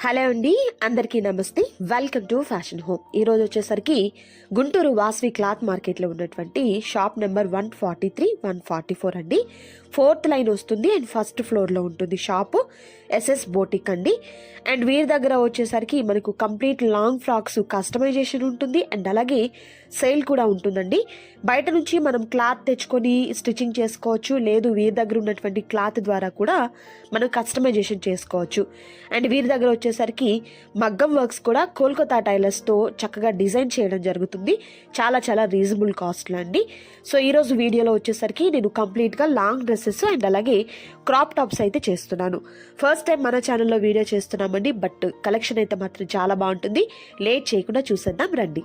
Hello అండి, అందరికీ నమస్తే. Welcome to fashion home. ఈరోజు వచ్చేసరికి గుంటూరు వాసవి క్లాత్ మార్కెట్లో ఉన్నటువంటి షాప్ నెంబర్ 143, 144 అండి. 4th లైన్ వస్తుంది అండ్ ఫస్ట్ ఫ్లోర్లో ఉంటుంది షాపు. ఎస్ఎస్ బోటిక్ అండి. అండ్ వీరి దగ్గర వచ్చేసరికి మనకు కంప్లీట్ లాంగ్ ఫ్రాక్స్ కస్టమైజేషన్ ఉంటుంది అండ్ అలాగే సేల్ కూడా ఉంటుందండి. బయట నుంచి మనం క్లాత్ తెచ్చుకొని స్టిచ్చింగ్ చేసుకోవచ్చు, లేదు వీరి దగ్గర ఉన్నటువంటి క్లాత్ ద్వారా కూడా మనం కస్టమైజేషన్ చేసుకోవచ్చు. అండ్ వీరి దగ్గర వచ్చేసరికి మగ్గం వర్క్స్ కూడా కోల్కతా టైలర్స్తో చక్కగా డిజైన్ చేయడం జరుగుతుంది. చాలా చాలా రీజనబుల్ కాస్ట్లో అండి. సో ఈరోజు వీడియోలో వచ్చేసరికి నేను కంప్లీట్గా లాంగ్ డ్రెస్సెస్ అండ్ అలాగే క్రాప్ టాప్స్ అయితే చేస్తున్నాను. ఫస్ట్ టైం మన ఛానల్లో వీడియో చేస్తున్నామండి, బట్ కలెక్షన్ అయితే మాత్రం చాలా బాగుంటుంది. లేట్ చేయకుండా చూసేద్దాం రండి.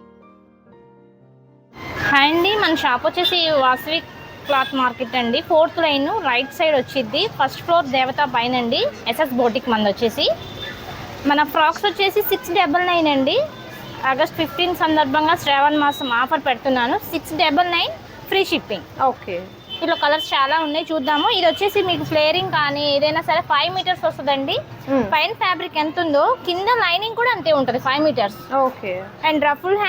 హాయ్ అండి, మన షాప్ వచ్చేసి వాసవి క్లాత్ మార్కెట్ అండి. 4th లైన్ రైట్ సైడ్ వచ్చింది. ఫస్ట్ ఫ్లోర్ దేవతా పైన అండి. ఎస్ఎస్ బోటిక్ మంది వచ్చేసి మన ఫ్రాక్స్ వచ్చేసి 699 అండి. ఆగస్ట్ 15 సందర్భంగా శ్రావణ మాసం ఆఫర్ పెడుతున్నాను. 699 ఫ్రీ షిప్పింగ్. ఓకే, ఇలా కలర్స్ చాలా ఉన్నాయి, చూద్దాము. ఇది వచ్చేసి మీకు ఫ్లేరింగ్ కానీ ఏదైనా సరే 5 మీటర్స్ వస్తుందండి. పైన ఫ్యాబ్రిక్ ఎంత ఉందో కింద లైనింగ్ కూడా అంతే ఉంటుంది, 5 metres. Okay. And ruffle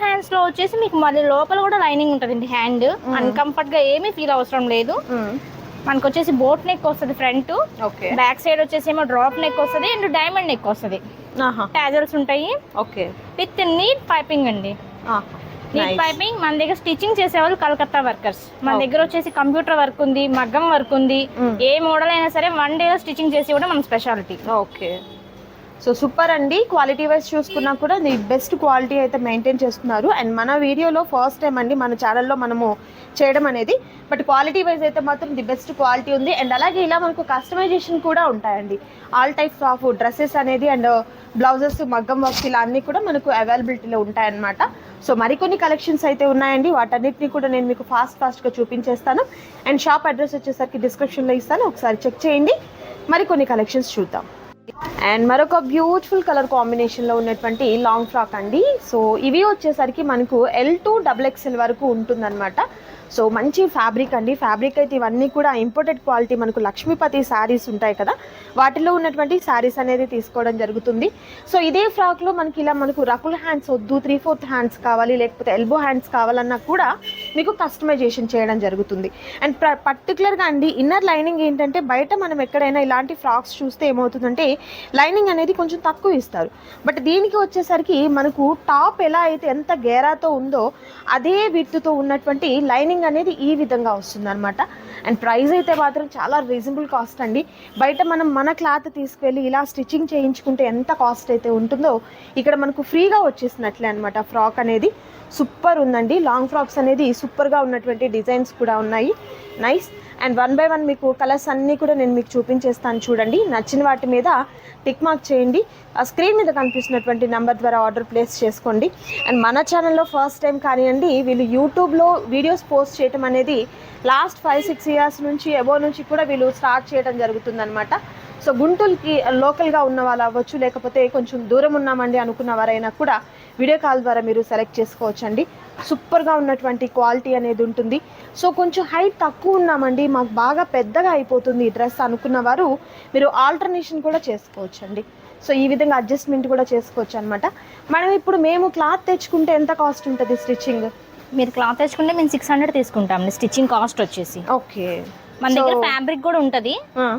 hands లో వచ్చేసి మీకు మళ్ళీ లోపల కూడా లైనింగ్ ఉంటుంది. హ్యాండ్ అన్కంఫర్ట్ గా ఏమీ ఫీల్ అవసరం లేదు. మనకు వచ్చేసి బోట్ నెక్ వస్తుంది ఫ్రంట్, బ్యాక్ సైడ్ వచ్చేసి ఏమో డ్రాప్ నెక్ వస్తుంది అండ్ డైమండ్ నెక్ వస్తుంది. టాజల్స్ ఉంటాయి విత్ నీట్ పైపింగ్ అండి. Neat piping. మన దగ్గర స్టిచ్చింగ్ చేసేవాళ్ళు కలకత్తా వర్కర్స్. మన దగ్గర వచ్చేసి కంప్యూటర్ వర్క్ ఉంది, మగ్గం వర్క్ ఉంది. ఏ మోడల్ అయినా సరే 1 డే స్టిచ్చింగ్ చేసి కూడా మన స్పెషాలిటీ. ఓకే, సో సూపర్ అండి. క్వాలిటీ వైజ్ చూసుకున్నా కూడా ది బెస్ట్ క్వాలిటీ అయితే మెయింటైన్ చేస్తున్నారు. అండ్ మన వీడియోలో ఫస్ట్ టైం అండి మన ఛానల్లో మనము చేయడం అనేది, బట్ క్వాలిటీ వైజ్ అయితే మాత్రం ది బెస్ట్ క్వాలిటీ ఉంది. అండ్ అలాగే ఇలా మనకు కస్టమైజేషన్ కూడా ఉంటాయండి. ఆల్ టైప్స్ ఆఫ్ డ్రెస్సెస్ అనేది అండ్ బ్లౌజెస్, మగ్గం వర్క్స్ ఇలా అన్నీ కూడా మనకు అవైలబిలిటీలో ఉంటాయన్నమాట. సో మరికొన్ని కలెక్షన్స్ అయితే ఉన్నాయండి, వాటన్నిటిని కూడా నేను మీకు ఫాస్ట్గా చూపించేస్తాను. అండ్ షాప్ అడ్రస్ వచ్చేసరికి డిస్క్రిప్షన్లో ఇస్తాను, ఒకసారి చెక్ చేయండి. మరికొన్ని కలెక్షన్స్ చూద్దాం. అండ్ మరొక బ్యూటిఫుల్ కలర్ కాంబినేషన్లో ఉన్నటువంటి లాంగ్ ఫ్రాక్ అండి. సో ఇవి వచ్చేసరికి మనకు L to XXL వరకు ఉంటుందన్నమాట. సో మంచి ఫ్యాబ్రిక్ అండి. ఫ్యాబ్రిక్ అయితే ఇవన్నీ కూడా ఇంపోర్టెడ్ క్వాలిటీ. మనకు లక్ష్మీపతి శారీస్ ఉంటాయి కదా, వాటిలో ఉన్నటువంటి శారీస్ అనేది తీసుకోవడం జరుగుతుంది. సో ఇదే ఫ్రాక్లో మనకి ఇలా మనకు రఫుల్ హ్యాండ్స్ వద్దు, 3/4 హ్యాండ్స్ కావాలి, లేకపోతే ఎల్బో హ్యాండ్స్ కావాలన్నా కూడా మీకు కస్టమైజేషన్ చేయడం జరుగుతుంది. అండ్ పర్టికులర్గా అండి ఇన్నర్ లైనింగ్ ఏంటంటే బయట మనం ఎక్కడైనా ఇలాంటి ఫ్రాక్స్ చూస్తే ఏమవుతుందంటే లైనింగ్ అనేది కొంచెం తక్కువ ఇస్తారు. బట్ దీనికి వచ్చేసరికి మనకు టాప్ ఎలా అయితే ఎంత గేరాతో ఉందో అదే విడ్త్తో ఉన్నటువంటి లైనింగ్ అనేది ఈ విధంగా వస్తుంది అనమాట. అండ్ ప్రైస్ అయితే మాత్రం చాలా రీజనబుల్ కాస్ట్ అండి. బయట మనం మన క్లాత్ తీసుకువెళ్ళి ఇలా స్టిచ్చింగ్ చేయించుకుంటే ఎంత కాస్ట్ అయితే ఉంటుందో ఇక్కడ మనకు ఫ్రీగా వచ్చేసినట్లే అనమాట. ఫ్రాక్ అనేది సూపర్ ఉందండి. లాంగ్ ఫ్రాక్స్ అనేది సూపర్గా ఉన్నటువంటి డిజైన్స్ కూడా ఉన్నాయి, నైస్. అండ్ 1 by 1 మీకు కలర్స్ అన్నీ కూడా నేను మీకు చూపించేస్తాను చూడండి. నచ్చిన వాటి మీద టిక్ మార్క్ చేయండి. ఆ స్క్రీన్ మీద కనిపిస్తున్నటువంటి నెంబర్ ద్వారా ఆర్డర్ ప్లేస్ చేసుకోండి. అండ్ మన ఛానల్లో ఫస్ట్ టైం కానివ్వండి, వీళ్ళు యూట్యూబ్లో వీడియోస్ పోస్ట్ చేయడం అనేది లాస్ట్ 5-6 ఇయర్స్ నుంచి అబోవ్ నుంచి కూడా వీళ్ళు స్టార్ట్ చేయడం జరుగుతుందన్నమాట. సో గుంటూరుకి లోకల్గా ఉన్న వాళ్ళు అవ్వచ్చు, లేకపోతే కొంచెం దూరం ఉన్నామండి అనుకున్న వారైనా కూడా వీడియో కాల్ ద్వారా మీరు సెలెక్ట్ చేసుకోవచ్చండి. సూపర్గా ఉన్నటువంటి క్వాలిటీ అనేది ఉంటుంది. సో కొంచెం హైట్ తక్కువ ఉన్నామండి, మాకు బాగా పెద్దగా అయిపోతుంది ఈ డ్రెస్ అనుకున్న వారు మీరు ఆల్టర్నేషన్ కూడా చేసుకోవచ్చండి. సో ఈ విధంగా అడ్జస్ట్మెంట్ కూడా చేసుకోవచ్చు అనమాట. మనం ఇప్పుడు మేము క్లాత్ తెచ్చుకుంటే ఎంత కాస్ట్ ఉంటుంది స్టిచ్చింగ్? మీరు క్లాత్ తెచ్చుకుంటే మేము 600 తీసుకుంటాం స్టిచ్చింగ్ కాస్ట్ వచ్చేసి. ఓకే. మన దగ్గర ఫ్యాబ్రిక్ కూడా ఉంటది,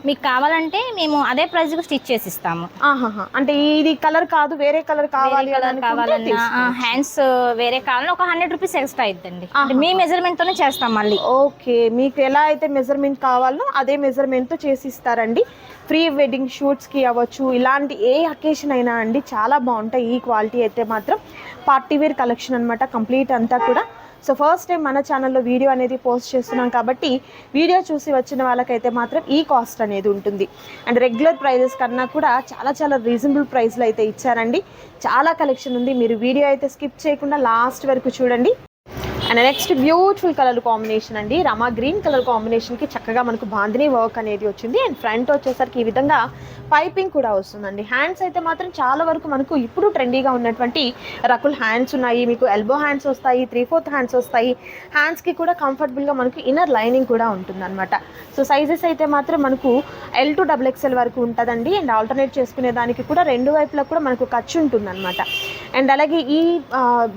మీకు కావాలంటే మేము అదే ప్రైస్ కు స్టిచ్ చేసి ఇస్తాము. అంటే ఇది కలర్ కాదు, వేరే కలర్ కావాలన్నా హ్యాండ్స్ వేరే కావాలన్నా ఒక 100 రూపీస్ ఎక్స్ట్రా అయిద్దండి. మీ మెజర్మెంట్ తోనే చేస్తాం మళ్ళీ. ఓకే, మీకు ఎలా అయితే మెజర్మెంట్ కావాలో అదే మెజర్మెంట్ తో చేసి ఇస్తారండి. ప్రీ వెడ్డింగ్ షూట్స్ కి అవ్వచ్చు, ఇలాంటి ఏ అకేషన్ అయినా అండి చాలా బాగుంటాయి. ఈ క్వాలిటీ అయితే మాత్రం పార్టీ వేర్ కలెక్షన్ అనమాట కంప్లీట్ అంతా కూడా. సో ఫస్ట్ టైం మన ఛానల్లో వీడియో అనేది పోస్ట్ చేస్తున్నాం కాబట్టి వీడియో చూసి వచ్చిన వాళ్ళకైతే మాత్రం ఈ కాస్ట్ అనేది ఉంటుంది. అండ్ రెగ్యులర్ ప్రైజెస్ కన్నా కూడా చాలా చాలా రీజనబుల్ ప్రైస్లో అయితే ఇచ్చారండి. చాలా కలెక్షన్ ఉంది, మీరు వీడియో అయితే స్కిప్ చేయకుండా లాస్ట్ వరకు చూడండి. And next beautiful colour combination అండి, రమా గ్రీన్ కలర్ కాంబినేషన్కి చక్కగా మనకు బాందిని వర్క్ అనేది వచ్చింది. అండ్ ఫ్రంట్ వచ్చేసరికి ఈ విధంగా పైపింగ్ కూడా వస్తుందండి. హ్యాండ్స్ అయితే మాత్రం చాలా వరకు మనకు ఇప్పుడు ట్రెండీగా ఉన్నటువంటి రకుల్ హ్యాండ్స్ ఉన్నాయి. మీకు ఎల్బో హ్యాండ్స్ వస్తాయి, 3/4 హ్యాండ్స్ వస్తాయి. హ్యాండ్స్కి కూడా కంఫర్టబుల్గా మనకు ఇన్నర్ లైనింగ్ కూడా ఉంటుందన్నమాట. సో సైజెస్ అయితే మాత్రం మనకు L to XXL వరకు ఉంటుందండి. అండ్ ఆల్టర్నేట్ చేసుకునే దానికి కూడా రెండు వైపులా కూడా మనకు ఖర్చు ఉంటుందన్నమాట. అండ్ అలాగే ఈ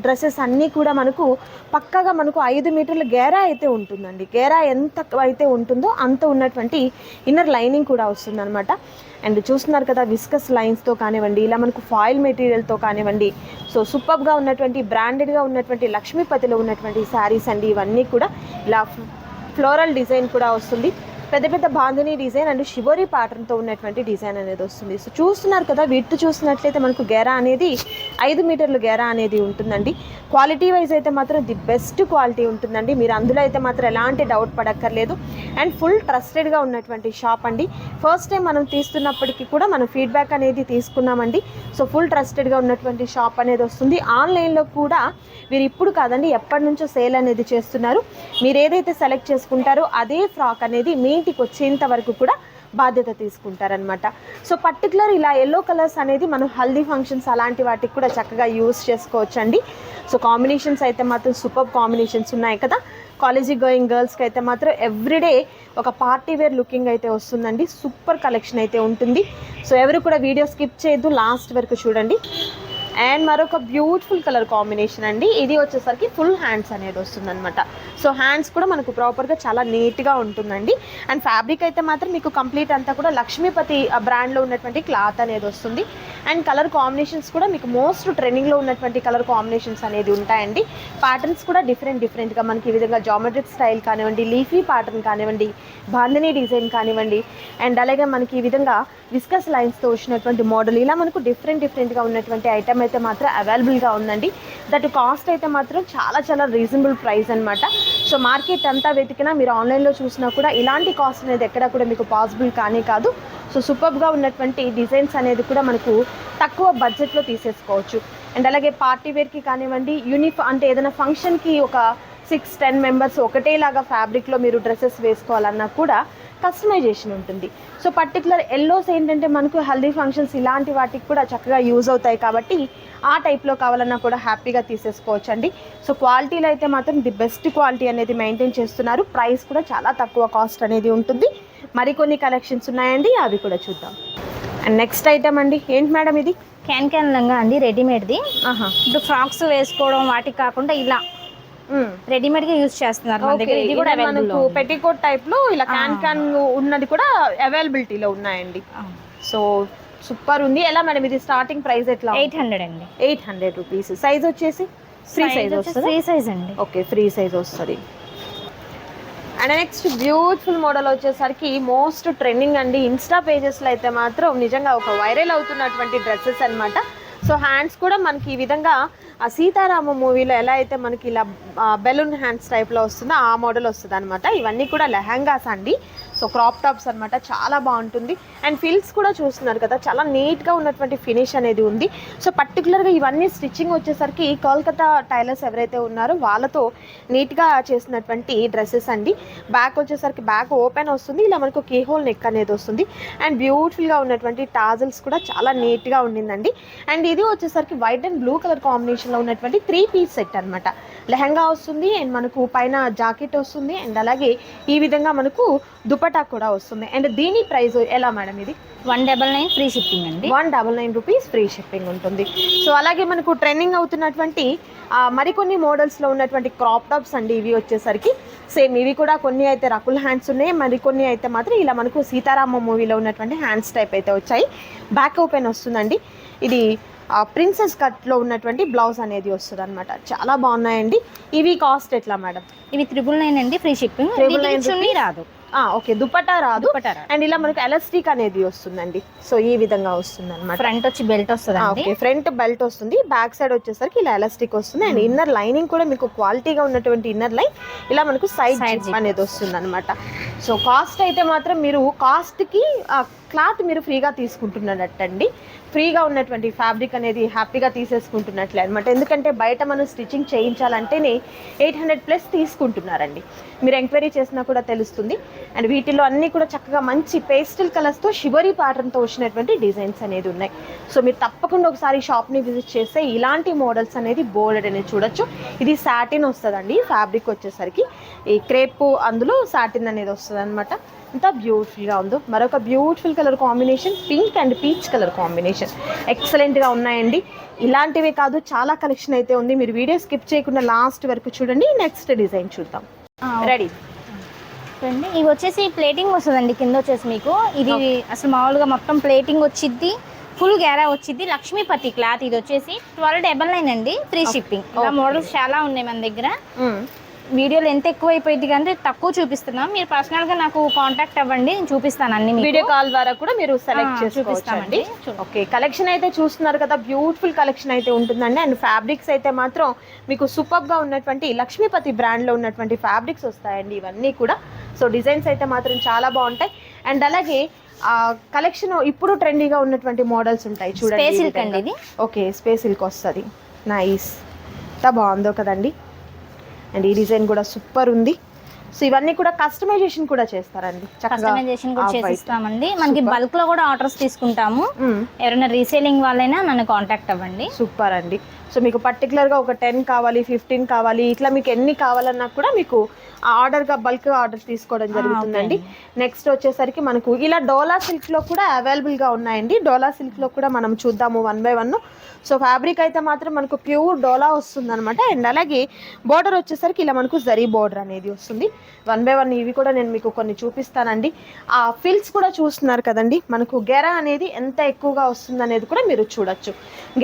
డ్రెస్సెస్ అన్నీ కూడా మనకు పక్కాగా మనకు 5 మీటర్ల గేరా అయితే ఉంటుందండి. గేరా ఎంత అయితే ఉంటుందో అంత ఉన్నటువంటి ఇన్నర్ లైనింగ్ కూడా వస్తుందన్నమాట. అండ్ చూస్తున్నారు కదా, విస్కస్ లైన్స్తో కానివ్వండి, ఇలా మనకు ఫాయిల్ మెటీరియల్తో కానివ్వండి, సో సూపర్గా ఉన్నటువంటి బ్రాండెడ్గా ఉన్నటువంటి లక్ష్మీపతిలో ఉన్నటువంటి శారీస్ అండి. ఇవన్నీ కూడా ఇలా ఫ్లోరల్ డిజైన్ కూడా వస్తుంది, పెద్ద పెద్ద బాందిని డిజైన్ అండ్ షిబోరి ప్యాటర్న్తో ఉన్నటువంటి డిజైన్ అనేది వస్తుంది. సో చూస్తున్నారు కదా, వీటి చూసినట్లయితే మనకు గేరా అనేది 5 మీటర్ల గేరా అనేది ఉంటుందండి. క్వాలిటీ వైజ్ అయితే మాత్రం ది బెస్ట్ క్వాలిటీ ఉంటుందండి. మీరు అందులో అయితే మాత్రం ఎలాంటి డౌట్ పడక్కర్లేదు. అండ్ ఫుల్ ట్రస్టెడ్గా ఉన్నటువంటి షాప్ అండి. ఫస్ట్ టైం మనం తీస్తున్నప్పటికీ కూడా మనం ఫీడ్బ్యాక్ అనేది తీసుకున్నామండి. సో ఫుల్ ట్రస్టెడ్గా ఉన్నటువంటి షాప్ అనేది వస్తుంది. ఆన్లైన్లో కూడా మీరు ఇప్పుడు కాదండి, ఎప్పటి నుంచో సేల్ అనేది చేస్తున్నారు. మీరు ఏదైతే సెలెక్ట్ చేసుకుంటారో అదే ఫ్రాక్ అనేది మీ ఇంటికి వచ్చేంత వరకు కూడా బాధ్యత తీసుకుంటారనమాట. సో పర్టికులర్ ఇలా ఎల్లో కలర్స్ అనేది మనం హల్దీ ఫంక్షన్స్ అలాంటి వాటికి కూడా చక్కగా యూస్ చేసుకోవచ్చండి. సో కాంబినేషన్స్ అయితే మాత్రం సూపర్ కాంబినేషన్స్ ఉన్నాయి కదా. కాలేజీ గోయింగ్ గర్ల్స్కి అయితే మాత్రం ఎవ్రీడే ఒక పార్టీ వేర్ లుకింగ్ అయితే వస్తుందండి. సూపర్ కలెక్షన్ అయితే ఉంటుంది. సో ఎవరు కూడా వీడియో స్కిప్ చేయొద్దు, లాస్ట్ వరకు చూడండి. అండ్ మరొక బ్యూటిఫుల్ కలర్ కాంబినేషన్ అండి, ఇది వచ్చేసరికి ఫుల్ హ్యాండ్స్ అనేది వస్తుందన్నమాట. సో హ్యాండ్స్ కూడా మనకు ప్రాపర్గా చాలా నీట్గా ఉంటుందండి. అండ్ ఫ్యాబ్రిక్ అయితే మాత్రం మీకు కంప్లీట్ అంతా కూడా లక్ష్మీపతి బ్రాండ్లో ఉన్నటువంటి క్లాత్ అనేది వస్తుంది. అండ్ కలర్ కాంబినేషన్స్ కూడా మీకు మోస్ట్ ట్రెండింగ్లో ఉన్నటువంటి కలర్ కాంబినేషన్స్ అనేది ఉంటాయండి. ప్యాటర్న్స్ కూడా డిఫరెంట్గా మనకి ఈ విధంగా జామెట్రిక్ స్టైల్ కానివ్వండి, లీఫీ ప్యాటర్న్ కానివ్వండి, బాందిని డిజైన్ కానివ్వండి, అండ్ అలాగే మనకి ఈ విధంగా విస్కస్ లైన్స్తో వచ్చినటువంటి మోడల్, ఇలా మనకు డిఫరెంట్గా ఉన్నటువంటి ఐటమ్ అయితే మాత్రం అవైలబుల్గా ఉందండి. దట్ కాస్ట్ అయితే మాత్రం చాలా రీజనబుల్ ప్రైస్ అనమాట. సో మార్కెట్ అంతా వెతికినా మీరు ఆన్లైన్లో చూసినా కూడా ఇలాంటి కాస్ట్ అనేది ఎక్కడ కూడా మీకు పాసిబుల్ కాదు. సో సూపర్గా ఉన్నటువంటి డిజైన్స్ అనేది కూడా మనకు తక్కువ బడ్జెట్లో తీసేసుకోవచ్చు. అండ్ అలాగే పార్టీ వేర్కి కానివ్వండి, అంటే ఏదైనా ఫంక్షన్కి ఒక 6-10 మెంబర్స్ ఒకటేలాగా ఫ్యాబ్రిక్లో మీరు డ్రెస్సెస్ వేసుకోవాలన్నా కూడా కస్టమైజేషన్ ఉంటుంది. సో పర్టికులర్ ఎల్లోస్ ఏంటంటే మనకు హల్దీ ఫంక్షన్స్ ఇలాంటి వాటికి కూడా చక్కగా యూజ్ అవుతాయి కాబట్టి ఆ టైప్లో కావాలన్నా కూడా హ్యాపీగా తీసేసుకోవచ్చు అండి. సో క్వాలిటీలో అయితే మాత్రం ది బెస్ట్ క్వాలిటీ అనేది మెయింటైన్ చేస్తున్నారు. ప్రైస్ కూడా చాలా తక్కువ కాస్ట్ అనేది ఉంటుంది. మరికొన్ని కలెక్షన్స్ ఉన్నాయండి, అవి కూడా చూద్దాం. అండ్ నెక్స్ట్ ఐటమ్ అండి, ఏంటి మేడం ఇది? క్యాన్ లంగా అండి, రెడీమేడ్ది. ఇప్పుడు ఫ్రాక్స్ వేసుకోవడం వాటికి కాకుండా ఇలా రెడీమేడ్ గా యూజ్ చేస్తున్నారు మన దగ్గర. ఇది కూడా మనకు పెట్టికోట్ టైప్ లో ఇలా క్యాన్ ఉన్నది కూడా అవైలబిలిటీలో ఉన్నాయండి. సో సూపర్ ఉంది. ఎలా మేడం ఇది స్టార్టింగ్ ప్రైస్ ఎట్లా? 800 అండి. 800 రూపీస్. సైజ్ వచ్చేసి ఫ్రీ సైజ్ వస్తుంది. ఫ్రీ సైజ్ అండి. ఓకే, ఫ్రీ సైజ్ వస్తుంది. అండ్ నెక్స్ట్ బ్యూటిఫుల్ మోడల్ వచ్చేసరికి మోస్ట్ ట్రెండింగ్ అండి. ఇన్స్టా పేజెస్లో అయితే మాత్రం నిజంగా ఒక వైరల్ అవుతున్నటువంటి డ్రెస్సెస్ అనమాట. సో హ్యాండ్స్ కూడా మనకి ఈ విధంగా ఆ సీతారామ మూవీలో ఎలా అయితే మనకి ఇలా బెలూన్ హ్యాండ్స్ టైప్లో వస్తుందో ఆ మోడల్ వస్తుంది అనమాట. ఇవన్నీ కూడా లెహంగాస్ అండి. సో క్రాప్ టాప్స్ అనమాట, చాలా బాగుంటుంది. అండ్ ఫిల్స్ కూడా చూస్తున్నారు కదా, చాలా నీట్గా ఉన్నటువంటి ఫినిష్ అనేది ఉంది. సో పర్టికులర్గా ఇవన్నీ స్టిచ్చింగ్ వచ్చేసరికి కోల్కతా టైలర్స్ ఎవరైతే ఉన్నారో వాళ్ళతో నీట్గా చేసినటువంటి డ్రెస్సెస్ అండి. బ్యాక్ వచ్చేసరికి బ్యాక్ ఓపెన్ వస్తుంది, ఇలా మనకు కీ హోల్ నెక్ అనేది వస్తుంది. అండ్ బ్యూటిఫుల్గా ఉన్నటువంటి టాజల్స్ కూడా చాలా నీట్గా ఉండిందండి. అండ్ ఇది వచ్చేసరికి వైట్ అండ్ బ్లూ కలర్ కాంబినేషన్లో ఉన్నటువంటి 3 పీస్ సెట్ అనమాట. లెహంగా వస్తుంది అండ్ మనకు పైన జాకెట్ వస్తుంది అండ్ అలాగే ఈ విధంగా మనకు దుపట్టా కూడా వస్తుంది. అండ్ దీని ప్రైస్ ఎలా మేడం? ఇది 199 ఫ్రీ షిప్పింగ్ అండి. 199 రూపీస్ ఫ్రీ షిప్పింగ్ ఉంటుంది. సో అలాగే మనకు ట్రెండింగ్ అవుతున్నటువంటి మరికొన్ని మోడల్స్లో ఉన్నటువంటి క్రాప్ టాప్స్ అండి. ఇవి వచ్చేసరికి సేమ్ ఇవి కూడా కొన్ని అయితే రకుల్ హ్యాండ్స్ ఉన్నాయి, మరికొన్ని అయితే మాత్రం ఇలా మనకు సీతారామ మూవీలో ఉన్నటువంటి హ్యాండ్స్ టైప్ అయితే వచ్చాయి. బ్యాక్ ఓపెన్ వస్తుందండి. ఇది ప్రిన్సెస్ కట్లో ఉన్నటువంటి బ్లౌజ్ అనేది వస్తుంది అనమాట. చాలా బాగున్నాయండి. ఇవి కాస్ట్ ఎట్లా మేడం? ఇవి 999 అండి, ఫ్రీ షిప్పింగ్. 999 రాదు. ఓకే, దుపట్టా రాదు. అండ్ ఇలా మనకు ఎలాస్టిక్ అనేది వస్తుందండి. సో ఈ విధంగా వస్తుంది అనమాట. ఫ్రంట్ వచ్చి బెల్ట్ వస్తుంది. ఓకే, ఫ్రంట్ బెల్ట్ వస్తుంది. బ్యాక్ సైడ్ వచ్చేసరికి ఇలా ఎలాస్టిక్ వస్తుంది. అండ్ ఇన్నర్ లైనింగ్ కూడా మీకు క్వాలిటీగా ఉన్నటువంటి ఇన్నర్ లైన్ ఇలా మనకు సైడ్ అనేది వస్తుంది అనమాట. సో కాస్ట్ అయితే మాత్రం మీరు కాస్ట్కి క్లాత్ మీరు ఫ్రీగా తీసుకుంటున్నట్టండి. ఫ్రీగా ఉన్నటువంటి ఫ్యాబ్రిక్ అనేది హ్యాపీగా తీసేసుకుంటున్నట్లే అనమాట. ఎందుకంటే బయట మనం స్టిచ్చింగ్ చేయించాలంటేనే 800+ తీసుకుంటున్నారండి. మీరు ఎంక్వైరీ చేసినా కూడా తెలుస్తుంది. అండ్ వీటిలో అన్నీ కూడా చక్కగా మంచి పేస్టల్ కలర్స్తో షివరీ ప్యాటర్న్తో వచ్చినటువంటి డిజైన్స్ అనేది ఉన్నాయి. సో మీరు తప్పకుండా ఒకసారి షాప్ని విజిట్ చేస్తే ఇలాంటి మోడల్స్ అనేది బోల్డ్ అనేది చూడొచ్చు. ఇది సాటిన్ వస్తుందండి ఫ్యాబ్రిక్ వచ్చేసరికి, ఈ క్రేప్ అందులో సాటిన్ అనేది వస్తుంది అనమాట. ఎంత బ్యూటిఫుల్గా ఉందో. మరొక beautiful colour combination pink and peach colour combination ఎక్సలెంట్గా ఉన్నాయండి. ఇలాంటివే కాదు చాలా కలెక్షన్ అయితే ఉంది. మీరు వీడియో స్కిప్ చేయకుండా లాస్ట్ వరకు చూడండి. నెక్స్ట్ డిజైన్ చూద్దాం. రెడీ ఇవి వచ్చేసి ప్లేటింగ్ వస్తుందండి. కింద వచ్చేసి మీకు ఇది అసలు మామూలుగా మొత్తం ప్లేటింగ్ వచ్చిద్ది, ఫుల్ గ్యారా వచ్చింది. లక్ష్మీపతి క్లాత్ ఇది వచ్చేసి 1299 అండి, ఫ్రీ షిప్పింగ్. ఇలా మోడల్స్ చాలా ఉన్నాయి మన దగ్గర. వీడియోలో ఎంత ఎక్కువ అయిపోయింది కానీ తక్కువ చూపిస్తున్నాం. మీరు పర్సనల్ గా నాకు కాంటాక్ట్ అవ్వండి, నేను చూపిస్తాను అన్ని. వీడియో కాల్ ద్వారా కూడా మీరు సెలెక్ట్ చేసుకోవచ్చండి. ఓకే, కలెక్షన్ అయితే చూస్తున్నారు కదా, బ్యూటిఫుల్ కలెక్షన్ అయితే ఉంటుందండి. అండ్ ఫ్యాబ్రిక్స్ అయితే మాత్రం మీకు సూపర్ గా ఉన్నటువంటి లక్ష్మీపతి బ్రాండ్ లో ఉన్నటువంటి ఫ్యాబ్రిక్స్ వస్తాయండి ఇవన్నీ కూడా. సో డిజైన్స్ అయితే మాత్రం చాలా బాగుంటాయి. అండ్ అలాగే కలెక్షన్ ఇప్పుడు ట్రెండీగా ఉన్నటువంటి మోడల్స్ ఉంటాయి చూడండి. ఓకే, స్పేస్ సిల్క్ వస్తుంది. నైస్, ఎంత బాగుందో కదండి. అండ్ ఈ డిజైన్ కూడా సూపర్ ఉంది. సో ఇవన్నీ కూడా కస్టమైజేషన్ కూడా చేస్తారండి, కస్టమైజేషన్ కూడా చేసిస్తామండి. మనకి బల్క్ లో కూడా ఆర్డర్స్ తీసుకుంటాము. ఎవరైనా రీసేలింగ్ వాళ్ళైనా నన్ను కాంటాక్ట్ అవ్వండి. సూపర్ అండి. సో మీకు పర్టికులర్గా ఒక 10 కావాలి, 15 కావాలి, ఇట్లా మీకు ఎన్ని కావాలన్నా కూడా మీకు ఆర్డర్గా బల్క్ ఆర్డర్ తీసుకోవడం జరుగుతుందండి. నెక్స్ట్ వచ్చేసరికి మనకు ఇలా డోలా సిల్క్లో కూడా అవైలబుల్గా ఉన్నాయండి. డోలా సిల్క్లో కూడా మనం చూద్దాము 1 by 1. సో ఫ్యాబ్రిక్ అయితే మాత్రం మనకు ప్యూర్ డోలా వస్తుంది అనమాట. అండ్ అలాగే బోర్డర్ వచ్చేసరికి ఇలా మనకు జరీ బోర్డర్ అనేది వస్తుంది. 1 by 1 ఇవి కూడా నేను మీకు కొన్ని చూపిస్తానండి. ఆ ఫిల్స్ కూడా చూస్తున్నారు కదండి, మనకు గెరా అనేది ఎంత ఎక్కువగా వస్తుంది అనేది కూడా మీరు చూడొచ్చు.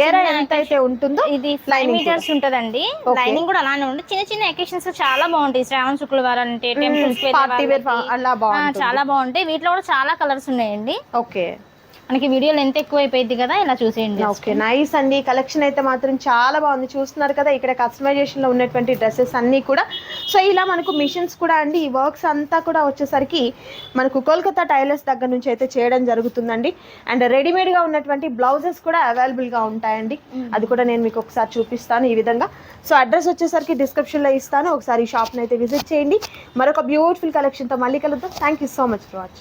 గెరా ఎంత అయితే ఉంటుందో ఇది 5 మీటర్స్ ఉంటుందండి. లైనింగ్ కూడా అలానే ఉంటుంది. చిన్న చిన్న ఎకేషన్స్ చాలా బాగుంటాయి. శ్రావణ శుక్రవారం అంటే టెంపుల్స్ చాలా బాగుంటాయి. వీటిలో కూడా చాలా కలర్స్ ఉన్నాయండి. ఓకే, మనకి వీడియోలు ఎంత ఎక్కువ అయిపోయింది కదా, ఇలా చూసేయండి. ఓకే, నైస్ అండి. కలెక్షన్ అయితే మాత్రం చాలా బాగుంది. చూస్తున్నారు కదా ఇక్కడ కస్టమైజేషన్ లో ఉన్నటువంటి డ్రెస్సెస్ అన్నీ కూడా. సో ఇలా మనకు మిషన్స్ కూడా అండి, ఈ వర్క్స్ అంతా కూడా వచ్చేసరికి మనకు కోల్కతా టైలర్స్ దగ్గర నుంచి అయితే చేయడం జరుగుతుందండి. అండ్ రెడీమేడ్ గా ఉన్నటువంటి బ్లౌజెస్ కూడా అవైలబుల్ గా ఉంటాయండి. అది కూడా నేను మీకు ఒకసారి చూపిస్తాను ఈ విధంగా. సో అడ్రస్ వచ్చేసరికి డిస్క్రిప్షన్ లో ఇస్తాను, ఒకసారి షాప్ ని అయితే విజిట్ చేయండి. మరొక బ్యూటిఫుల్ కలెక్షన్ తో మళ్ళీ కలుద్దాం. Thank you so much for watching.